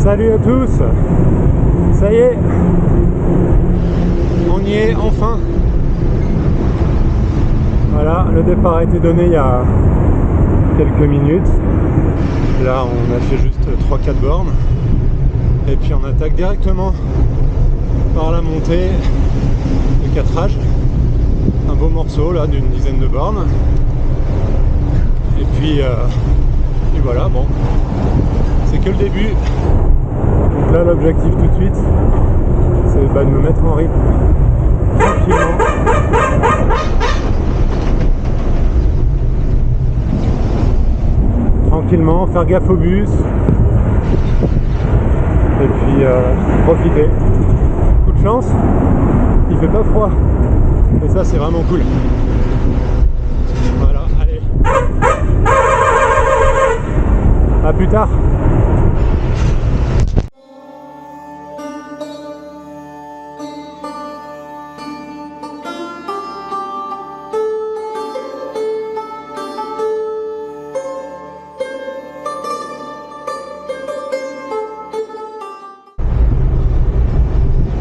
Salut à tous. Ça y est, on y est enfin. Voilà, le départ a été donné il y a quelques minutes. Là on a fait juste 3-4 bornes et puis on attaque directement par la montée de Quatrages. Un beau morceau là d'une dizaine de bornes. Et puis voilà, bon, c'est que le début. Donc là l'objectif tout de suite, c'est de me mettre en rythme tranquillement. Tranquillement, faire gaffe au bus. Et puis profiter. Coup de chance, il fait pas froid. Et ça c'est vraiment cool. Voilà, allez. À plus tard.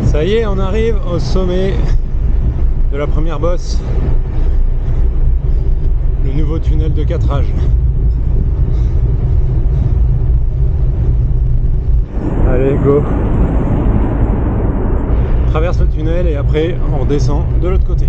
Ça y est, on arrive au sommet de la première bosse, le nouveau tunnel de Quatrages. Allez, go! On traverse le tunnel et après on redescend de l'autre côté.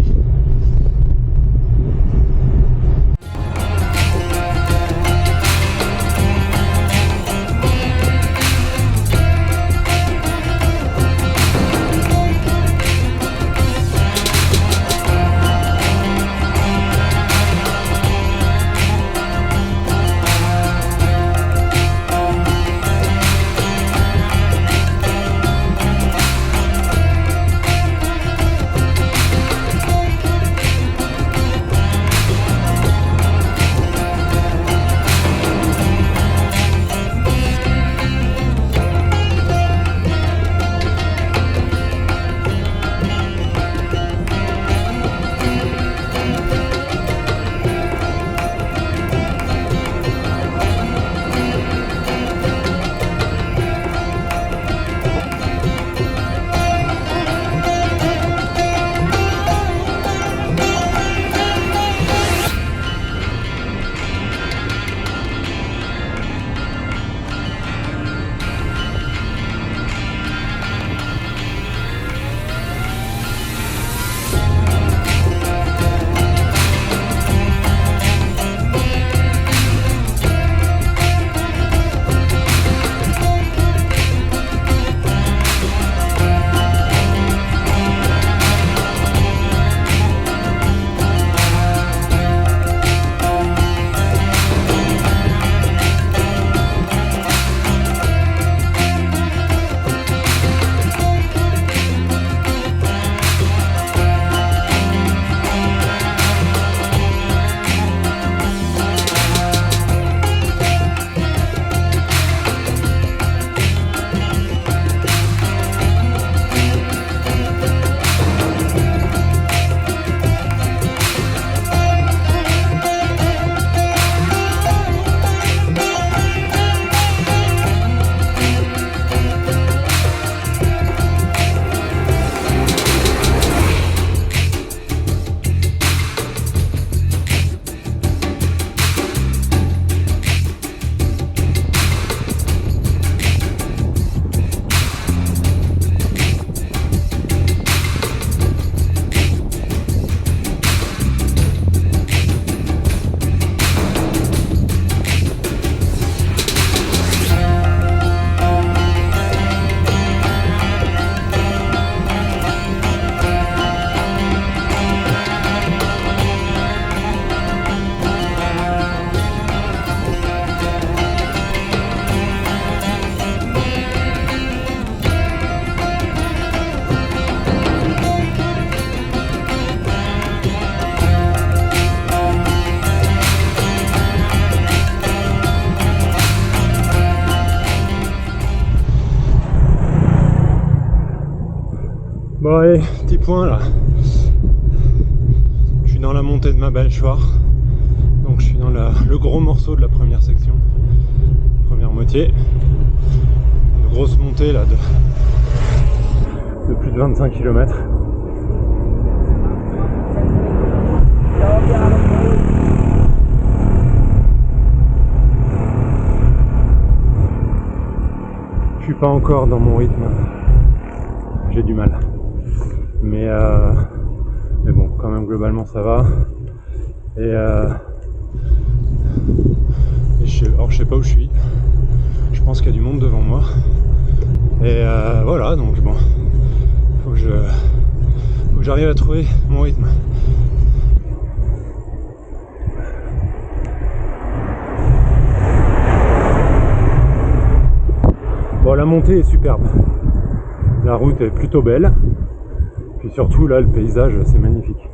Bon allez, petit point là. Je suis dans la montée de ma Belchoir. Donc je suis dans le gros morceau de la première section. Première moitié. grosse montée là de plus de 25 km. Je suis pas encore dans mon rythme, j'ai du mal. Mais bon, quand même globalement ça va. Alors je sais pas où je suis. Je pense qu'il y a du monde devant moi. Et voilà, donc bon, faut que j'arrive à trouver mon rythme. Bon, la montée est superbe. La route est plutôt belle. Puis surtout là, le paysage, c'est magnifique.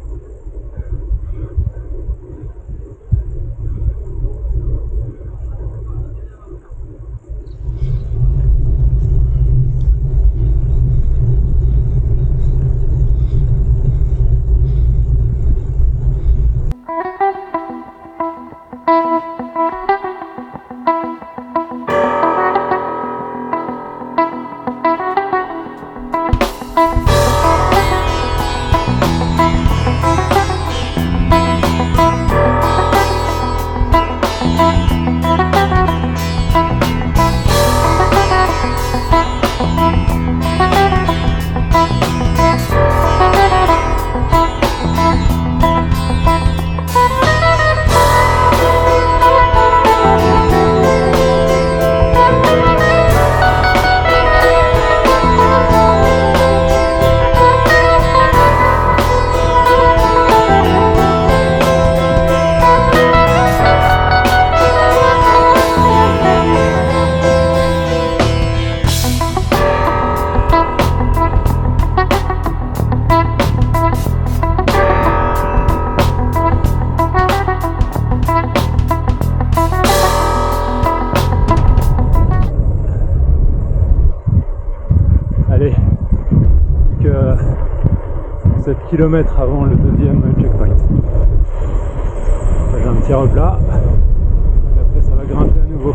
Allez, plus que 7 km avant le deuxième checkpoint. J'ai un petit replat, et après ça va grimper à nouveau.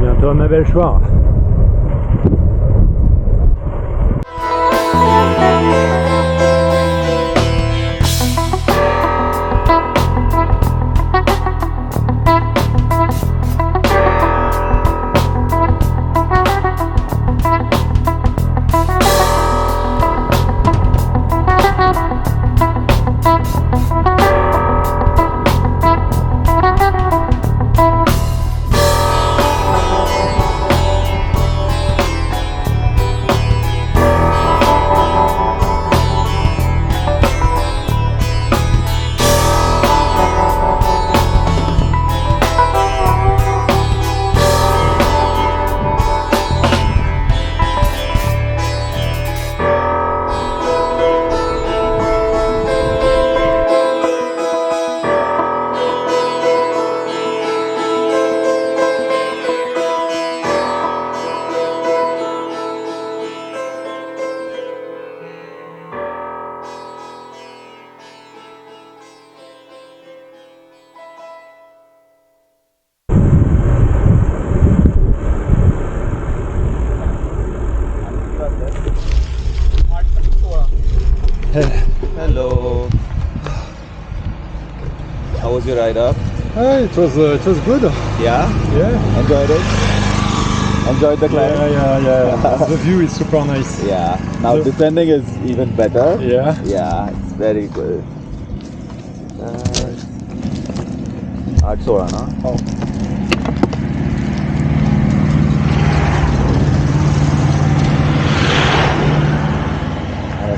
Bientôt à ma belle Choire. Hello. How was your ride up? It was good. Yeah? Yeah. Enjoyed it? Enjoyed the climb? Yeah. The view is super nice. Yeah. Now The- descending is even better. Yeah. Yeah, it's very good. 816 ना? Oh.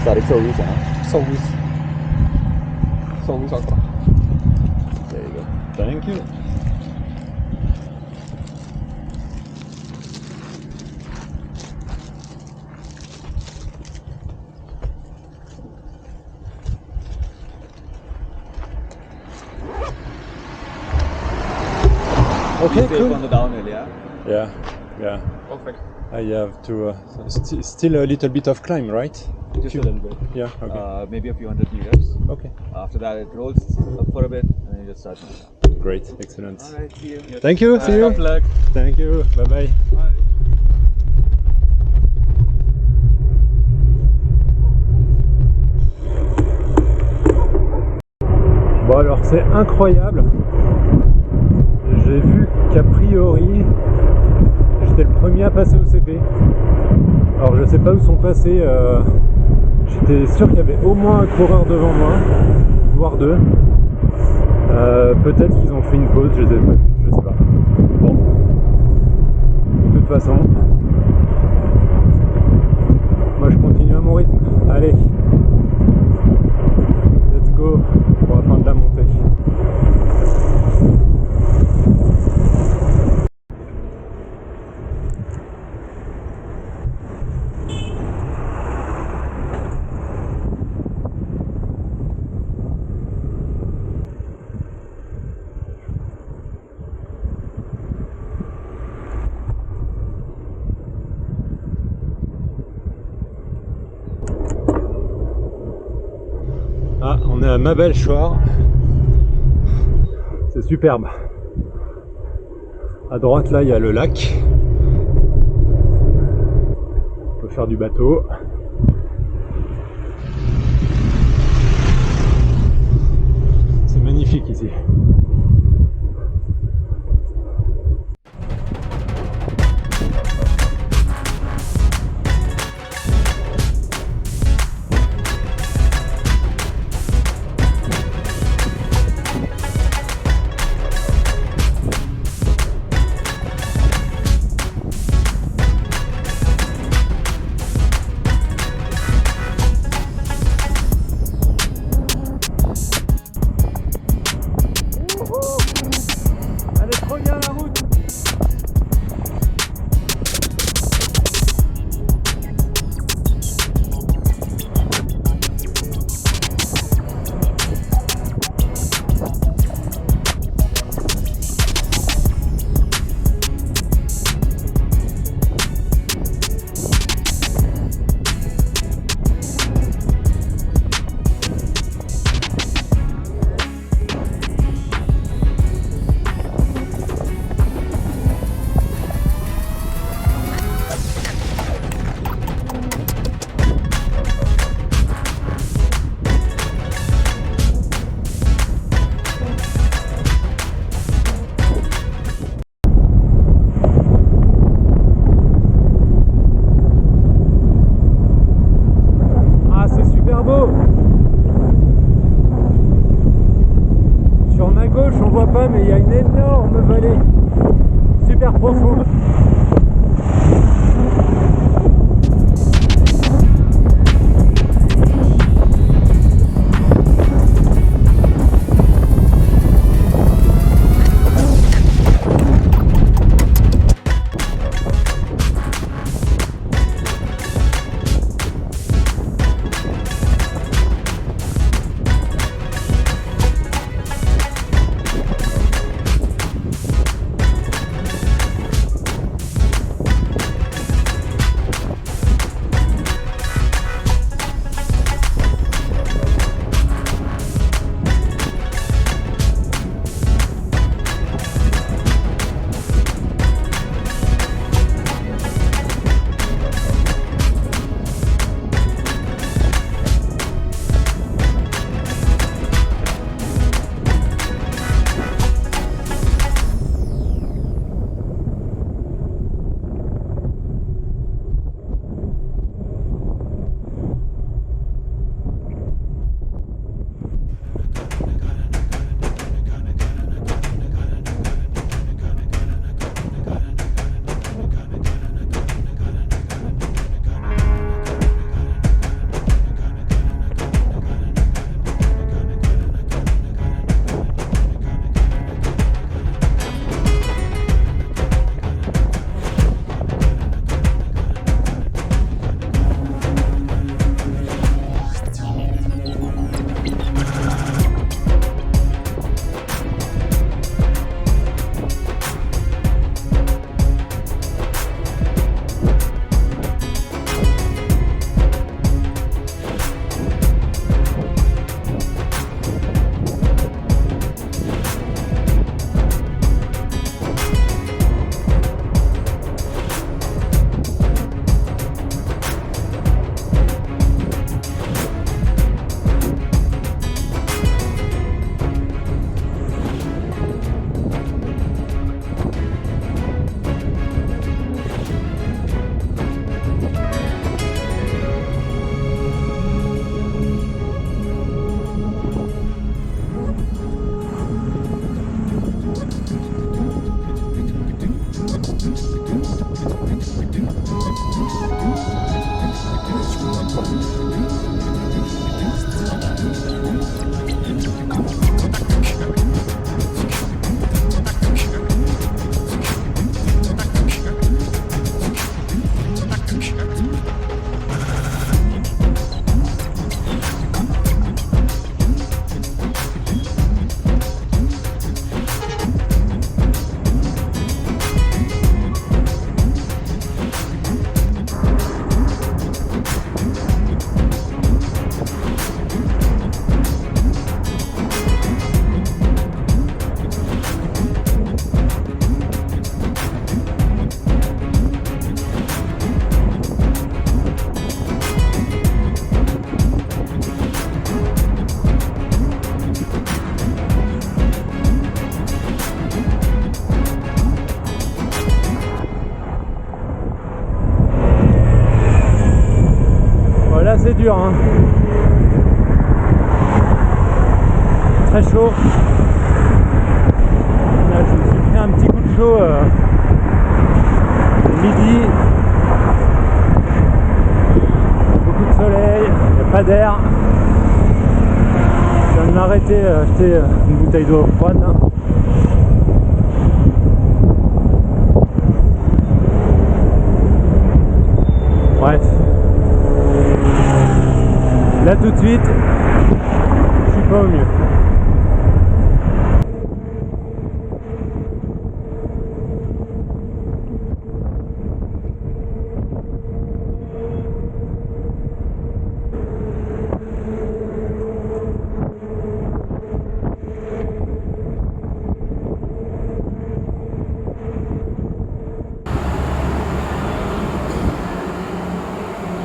Sorry, 24 है ना? 24 encore. There you go. Thank you. Okay, Be safe cool. on the downhill, yeah? Yeah. Perfect. I have to still a little bit of climb, right? Just a little bit. Yeah. Okay. Maybe a few hundred meters. Okay. After that, it rolls up for a bit, and then you just start moving down. Great. Excellent. All right, see you. Thank you. See you. Good luck. Thank you. Bye bye. Bye. Bon alors c'est incroyable. J'ai vu qu'a priori j'étais le premier à passer au CP. Alors je sais pas où sont passés. J'étais sûr qu'il y avait au moins un coureur devant moi, voire deux. Peut-être qu'ils ont fait une pause, je sais pas. Bon. De toute façon, moi je continue à mon rythme. Allez, let's go pour la fin de la montée. Ah, on est à Mabelchoir. C'est superbe. À droite, là, il y a le lac. On peut faire du bateau. C'est magnifique ici. Sur ma gauche on voit pas mais il y a une énorme vallée super profonde. dur, hein. Très chaud. Là, je me suis pris un petit coup de chaud midi. Beaucoup de soleil, il n'y a pas d'air. Je viens de m'arrêter acheter une bouteille d'eau froide là. Bref. Là tout de suite, je suis pas au mieux.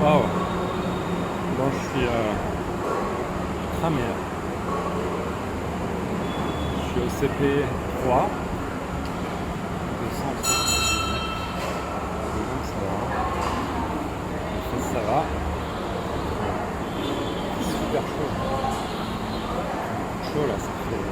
Waouh! Bon, je suis cramé là. Je suis au CP 3. 230 km. Donc ça va. Les fesses, ça va. C'est super chaud. Chaud là, ça fait.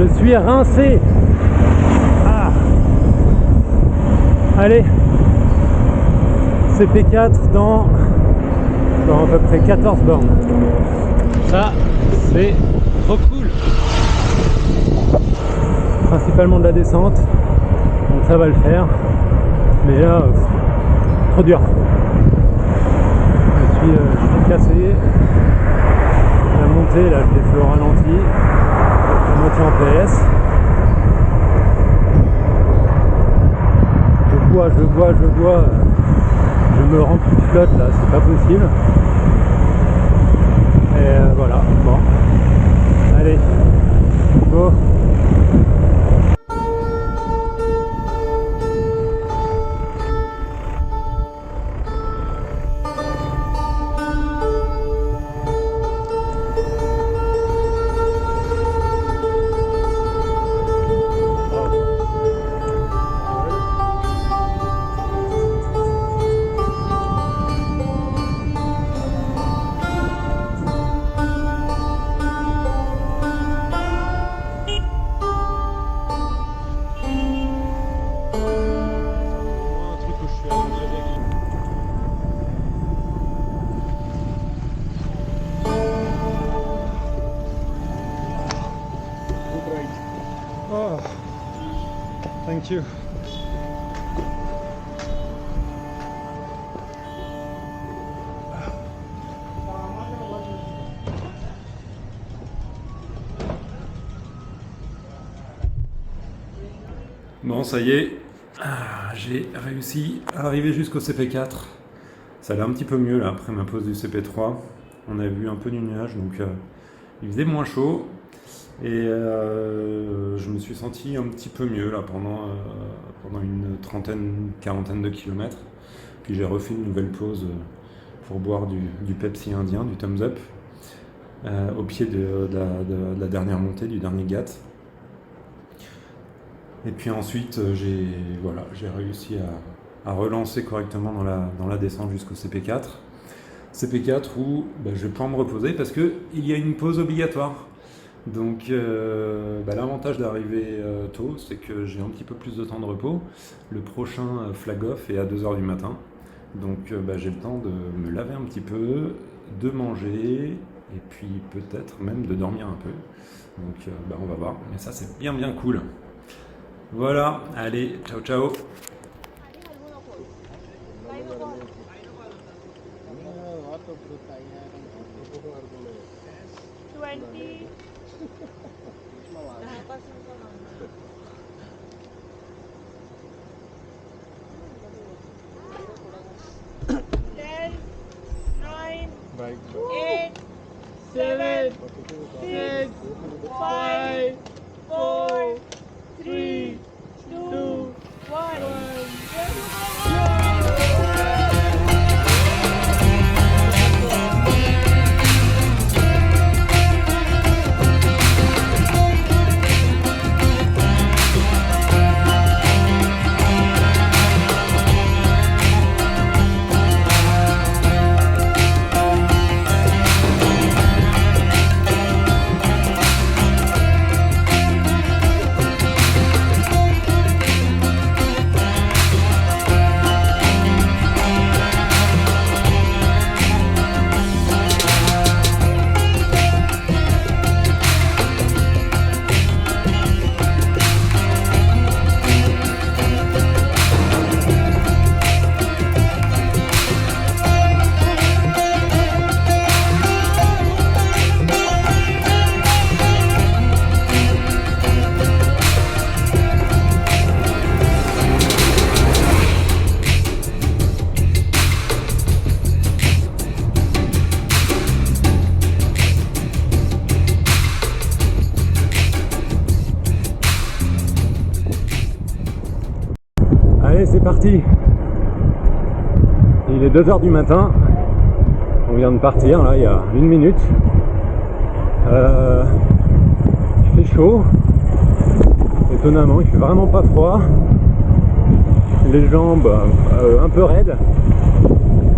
Je suis rincé. Ah. Allez, CP4 dans à peu près 14 bornes. Ça, c'est trop cool. Principalement de la descente, donc ça va le faire. Mais là, trop dur. Je suis cassé. La montée, là, je l'ai fait au ralenti. Moitié en PS. Je bois. Je me rends plus flotte là, c'est pas possible. Et voilà, bon. Allez, go. Oh, thank you. Bon, ça y est, j'ai réussi à arriver jusqu'au CP4. Ça allait un petit peu mieux là après ma pause du CP3. On a vu un peu du nuage, donc il faisait moins chaud. Et je me suis senti un petit peu mieux là pendant une quarantaine de kilomètres. Puis j'ai refait une nouvelle pause pour boire du Pepsi indien, du Thumbs Up. au pied de la dernière montée, du dernier Ghat. Et puis ensuite, j'ai réussi à relancer correctement dans la descente jusqu'au CP4. CP4 où je vais pouvoir me reposer parce qu'il y a une pause obligatoire. Donc l'avantage d'arriver tôt, c'est que j'ai un petit peu plus de temps de repos. Le prochain flag off est à 2h du matin. Donc j'ai le temps de me laver un petit peu, de manger et puis peut-être même de dormir un peu. Donc on va voir. Mais ça c'est bien cool. Voilà, allez, ciao ciao. 10, 9, 8, 7, 6, 5, 4, 3, 2, 1. Allez, c'est parti. Il est 2h du matin. On vient de partir là il y a 1 minute. Il fait chaud. Étonnamment, il fait vraiment pas froid. Les jambes un peu raides.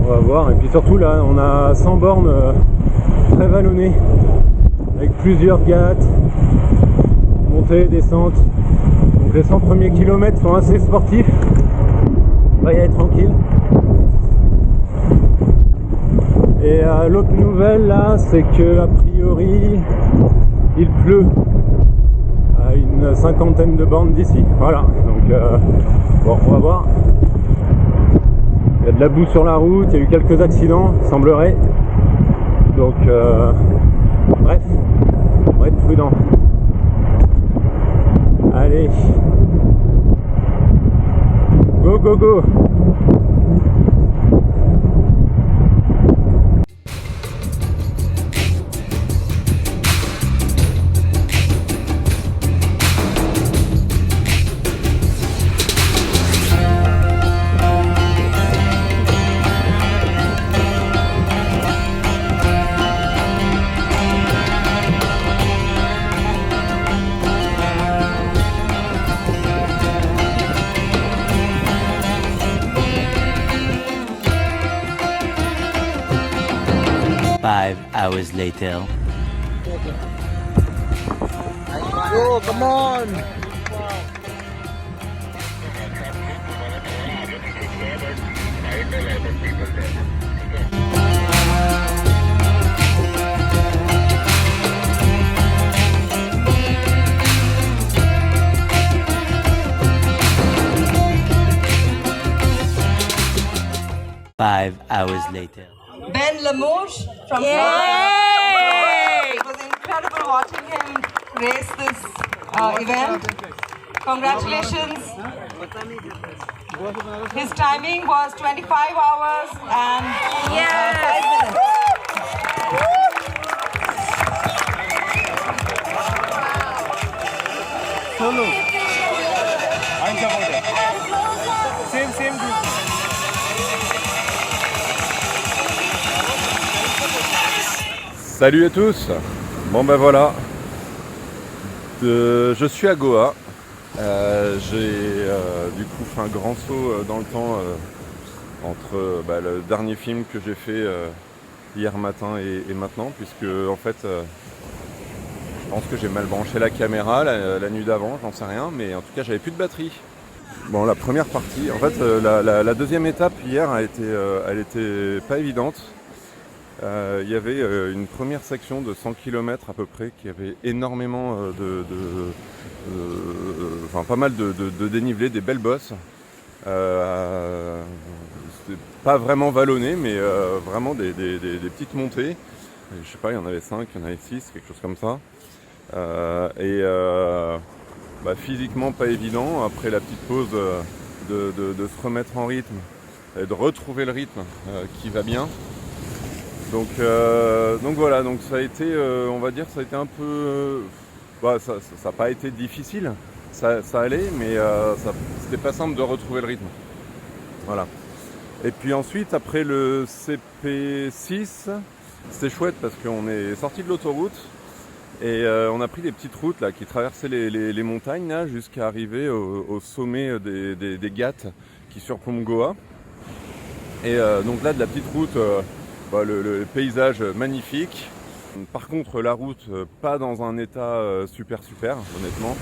On va voir. Et puis surtout là, on a 100 bornes très vallonnées avec plusieurs ghats, montées, descentes. Donc les 100 premiers kilomètres sont assez sportifs. On va y aller tranquille. Et l'autre nouvelle là, c'est que a priori il pleut à une 50aine de bornes d'ici. Voilà, donc bon, on va voir. Il y a de la boue sur la route, il y a eu quelques accidents, il semblerait. Donc bref, on va être prudent. Allez, go go go. Hours later. Oh, come on! Five hours later. Ben Lamouche from France. It was incredible watching him race this event. Congratulations. His timing was 25 hours and 5 minutes. Solo. I'm supporter. Same group. Salut à tous. Bon ben voilà, je suis à Goa. J'ai du coup fait un grand saut dans le temps entre le dernier film que j'ai fait hier matin et maintenant, puisque en fait je pense que j'ai mal branché la caméra la nuit d'avant, j'en sais rien, mais en tout cas j'avais plus de batterie. Bon, la première partie, en fait la deuxième étape hier elle était pas évidente. Il y avait une première section de 100 km à peu près qui avait énormément pas mal de dénivelé, des belles bosses. C'était pas vraiment vallonné, mais vraiment des petites montées. Je sais pas, il y en avait 5, il y en avait 6, quelque chose comme ça. Physiquement pas évident, après la petite pause de se remettre en rythme et de retrouver le rythme qui va bien. Donc voilà, donc ça a été, on va dire, ça a été un peu, ça n'a pas été difficile, ça allait, mais c'était pas simple de retrouver le rythme. Voilà. Et puis ensuite, après le CP6, c'était chouette parce qu'on est sorti de l'autoroute et on a pris des petites routes là qui traversaient les montagnes là jusqu'à arriver au sommet des Ghats qui surplombent Goa. Et donc là, de la petite route. Le paysage magnifique. Par contre, la route pas dans un état super honnêtement.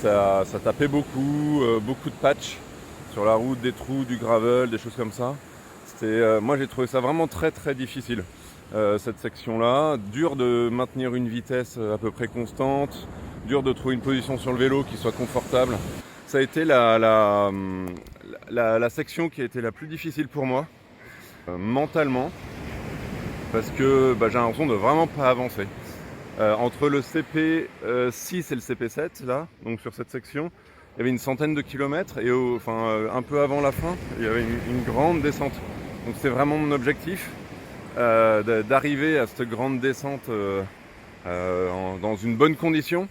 Ça tapait beaucoup de patchs sur la route, des trous, du gravel, des choses comme ça. Moi j'ai trouvé ça vraiment très difficile cette section-là. Dur de maintenir une vitesse à peu près constante, dur de trouver une position sur le vélo qui soit confortable. Ça a été la section qui a été la plus difficile pour moi. Mentalement, parce que j'ai l'impression de vraiment pas avancer. Entre le CP6 et le CP7 là, donc sur cette section, il y avait une centaine de kilomètres et un peu avant la fin, il y avait une grande descente. Donc c'est vraiment mon objectif d'arriver à cette grande descente dans une bonne condition.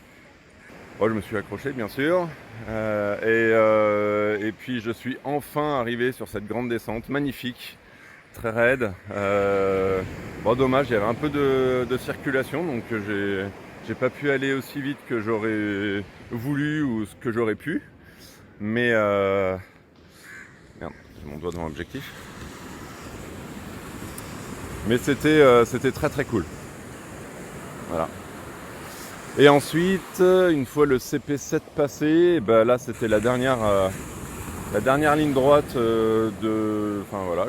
Bon, je me suis accroché bien sûr et puis je suis enfin arrivé sur cette grande descente magnifique. Très raide. Dommage, il y avait un peu de circulation, donc j'ai pas pu aller aussi vite que j'aurais voulu ou ce que j'aurais pu. Mais merde, j'ai mon doigt devant l'objectif. Mais c'était très cool. Voilà. Et ensuite, une fois le CP7 passé, là c'était la dernière ligne droite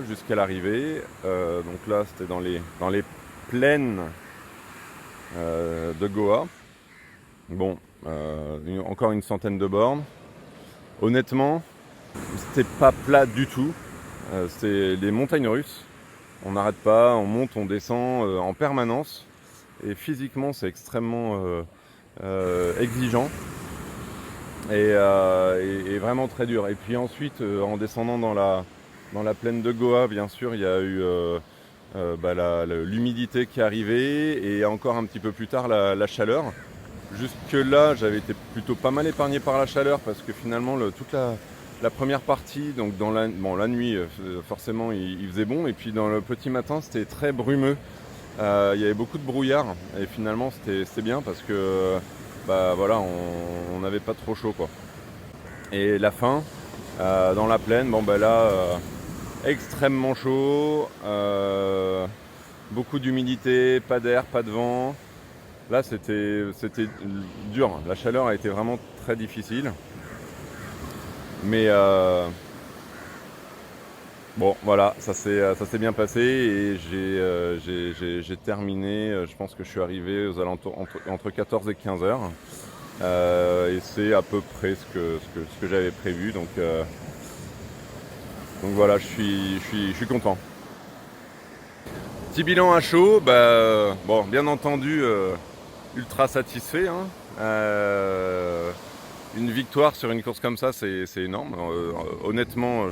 jusqu'à l'arrivée. Donc là c'était dans les plaines de Goa. Bon, encore une centaine de bornes. Honnêtement, c'était pas plat du tout. C'est les montagnes russes. On n'arrête pas, on monte, on descend en permanence. Et physiquement c'est extrêmement exigeant. Et vraiment très dur. Et puis ensuite, en descendant dans la plaine de Goa, bien sûr, il y a eu l'humidité qui est arrivée et encore un petit peu plus tard la chaleur. Jusque là, j'avais été plutôt pas mal épargné par la chaleur parce que finalement, toute la première partie, donc la nuit, forcément, il faisait bon. Et puis dans le petit matin, c'était très brumeux. Il y avait beaucoup de brouillard et finalement, c'était bien parce que on n'avait pas trop chaud quoi. Et la fin dans la plaine, extrêmement chaud, beaucoup d'humidité, pas d'air, pas de vent. Là c'était dur, la chaleur a été vraiment très difficile. Mais bon voilà, ça s'est bien passé et j'ai terminé, je pense que je suis arrivé aux alentours entre 14 et 15 heures. Et c'est à peu près ce que j'avais prévu, donc voilà, je suis content. Petit bilan à chaud, bien entendu ultra satisfait. Une victoire sur une course comme ça, c'est énorme. Honnêtement,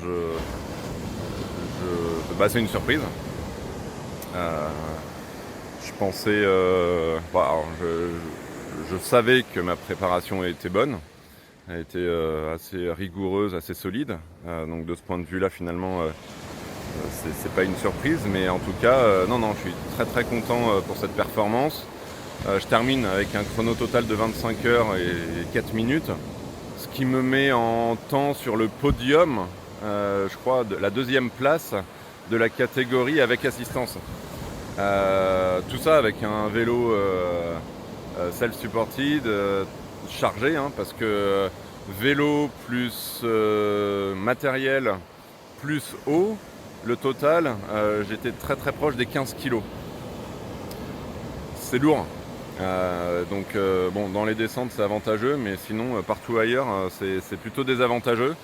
c'est une surprise. Je pensais, je savais que ma préparation était bonne, elle était assez rigoureuse, assez solide. Donc de ce point de vue-là, finalement, c'est pas une surprise, mais en tout cas, non, je suis très très content pour cette performance. Je termine avec un chrono total de 25 heures et 4 minutes, ce qui me met en temps sur le podium, je crois, de la 2e place de la catégorie avec assistance. Tout ça avec un vélo self-supported, chargé, hein, parce que vélo plus matériel plus eau, le total, j'étais très très proche des 15 kilos. C'est lourd. Donc bon, dans les descentes c'est avantageux, mais sinon partout ailleurs c'est plutôt désavantageux.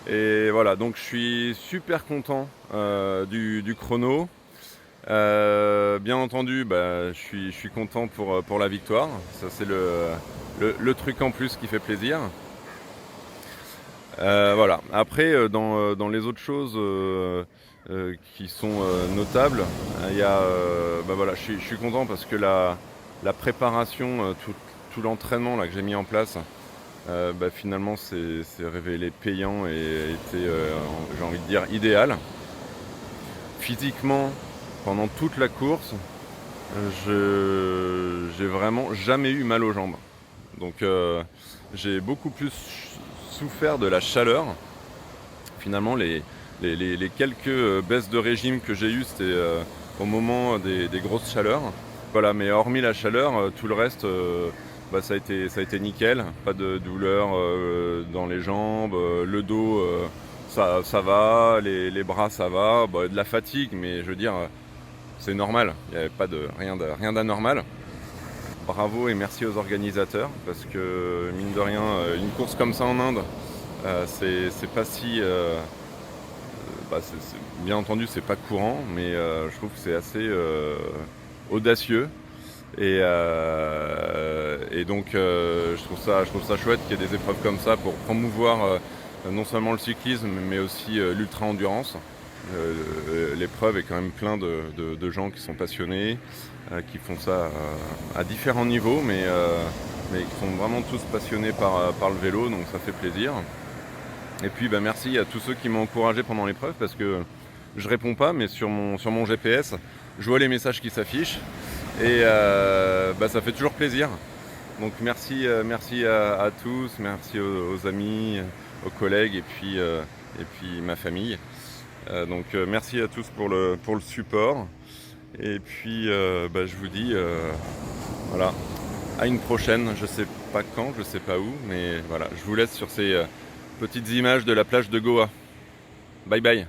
Et voilà, donc je suis super content du chrono. Bien entendu, je suis content pour la victoire. Ça c'est le truc en plus qui fait plaisir. Voilà. Après, dans les autres choses qui sont notables, il y a, voilà, je suis content parce que la préparation, tout l'entraînement là, que j'ai mis en place, finalement c'est révélé payant et était, j'ai envie de dire, idéal. Physiquement, pendant toute la course, j'ai vraiment jamais eu mal aux jambes. Donc j'ai beaucoup plus souffert de la chaleur. Finalement, les quelques baisses de régime que j'ai eues, c'était au moment des grosses chaleurs. Voilà, mais hormis la chaleur, tout le reste, ça a été nickel. Pas de douleur dans les jambes, le dos, ça va, les bras, ça va. De la fatigue, mais je veux dire, c'est normal. Il n'y avait pas rien d'anormal. Bravo et merci aux organisateurs, parce que mine de rien, une course comme ça en Inde, c'est pas si... bien entendu, c'est pas courant, mais je trouve que c'est assez audacieux. Et donc, je trouve ça chouette qu'il y ait des épreuves comme ça pour promouvoir non seulement le cyclisme, mais aussi l'ultra-endurance. L'épreuve est quand même plein de gens qui sont passionnés, qui font ça à différents niveaux, mais qui sont vraiment tous passionnés par le vélo, donc ça fait plaisir. Et puis merci à tous ceux qui m'ont encouragé pendant l'épreuve, parce que je réponds pas, mais sur mon GPS, je vois les messages qui s'affichent, et ça fait toujours plaisir. Donc merci à tous, merci aux amis, aux collègues, et puis ma famille. Donc merci à tous pour le support. Et puis je vous dis voilà, à une prochaine, je sais pas quand, je sais pas où, mais voilà, je vous laisse sur ces petites images de la plage de Goa. Bye bye.